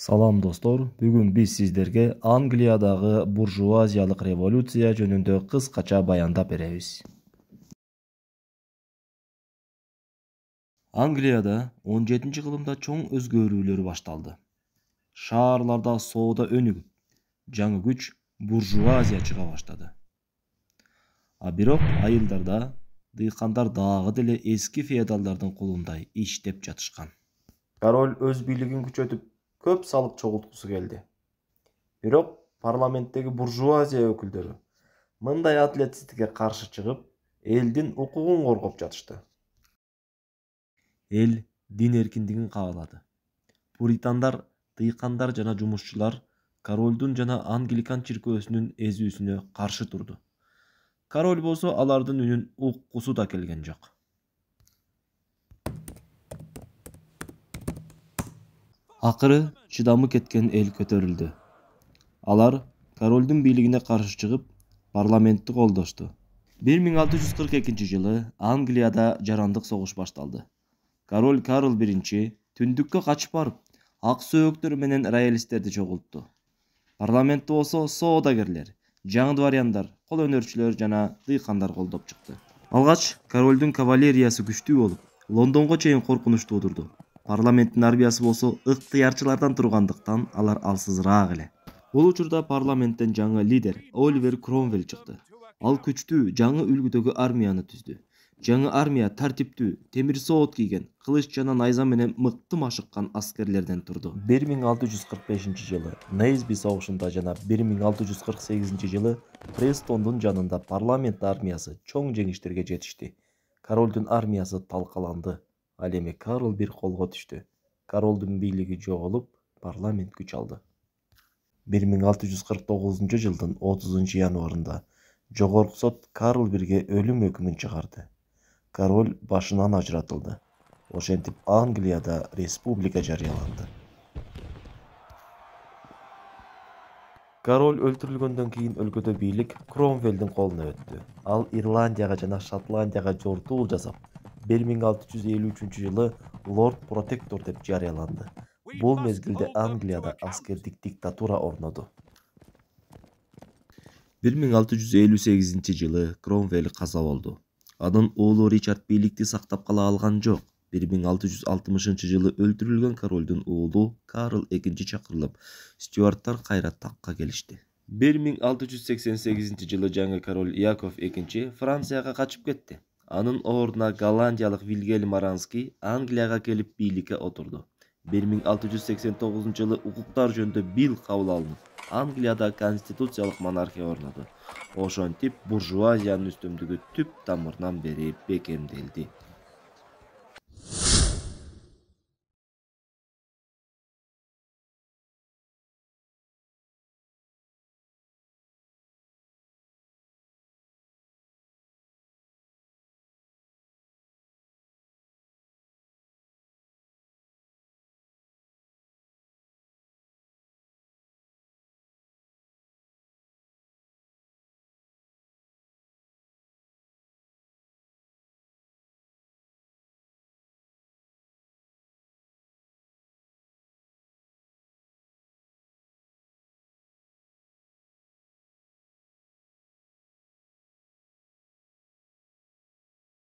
Салам достор, бүгүн биз сиздерге Англиядагы буржуазиялык революция жөнүндө кыскача баяндап беребиз. Англияда 17-кылымда чоң өзгөрүүлөр башталды. Шаарларда соода өнүгүп, жаңы күч буржуазия чыга баштады. А бирок айылдарда дыйкандар дагы деле эски феодалдардын колундай иштеп жатышкан. Король өз бийлигин күчөтүп, көп салык чогулткусу келди. Бирок парламенттеги буржуазия өкүлдөрү мындай адилетсиздикке каршы чыгып, элдин укугун коргоп жатышты. Эл дин эркиндигин каалады. Пуритандар, дыйкандар жана жумушчулар королдун жана англикан чиркөөсүнүн эзүүсүнө каршы турду. Король болсо алардын үнүн уккусу да келген жок. Акыры чыдамы кеткен эл көтөрүлдү. Алар королдун бийлигине каршы чыгып, парламентти колдошту. 1642-жылы Англияда жарандык согуш башталды. Король Карл I түндүккө качып барып, ак сөөктөр менен роялисттерди чогултту. Парламентти болсо соодагерлер, жаңы дворяндар, кол өнөрчүлөр жана дыйкандар колдоп чыкты. Алгач королдун кавалериясы күчтүү болуп, Лондонго чейин коркунуч туудурду. Парламенттин армиясы болсо ыктыярчылардан тургандыктан алар алсызыраак эле. Бул учурда парламенттен жаңы лидер Оливер Кромвель чыкты. Ал күчтүү жаңы үлгүдөгү армияны түздү. Жаңы армия тартиптүү, темир соот кийген, кылыч жана найза менен мыкты машыккан аскерлерден турду. 1645-жылы Нейсби согушунда жана 1648-жылы Престондун жанында парламент армиясы чоң жеңиштерге жетишти. Королдун армиясы талкаланды. Ал эми Карл I колго түштү. Королдун бийлиги жоголуп, парламент күч алды. 1649-жылдын 30-январында жогорку сот Карл Iге өлүм өкүмүн чыгарды. Король башынан ажыратылды. Ошентип Англияда республика жарыяланды. Король өлтүрүлгөндөн кийин өлкөдө бийлик Кромвелдин колуна өттү. Ал Ирландияга жана Шотландияга жортуул жасап, 1653-жылы Лорд Протектор деп жарыяланды. Бул мезгилде Англияда аскердик диктатура орноду. 1658-жылы Кромвель каза болду. Анын уулу Ричард бийликти сактап кала алган жок. 1660-жылы өлтүрүлгөн королдун уулу Карл II чакырылып, Стюарттар кайра такка келишти. 1688-жылы жаңы король Яков II Францияга качып кетти. Анын ордуна голландиялык Вильгельм Аранский Англияга келип бийликке отурду. 1689-жылы укуктар жөнүндө бил кабыл алынып, Англияда конституциялык монархия орноду. Ошентип буржуазиянын үстөмдүгү түп тамырынан бери бекемделди.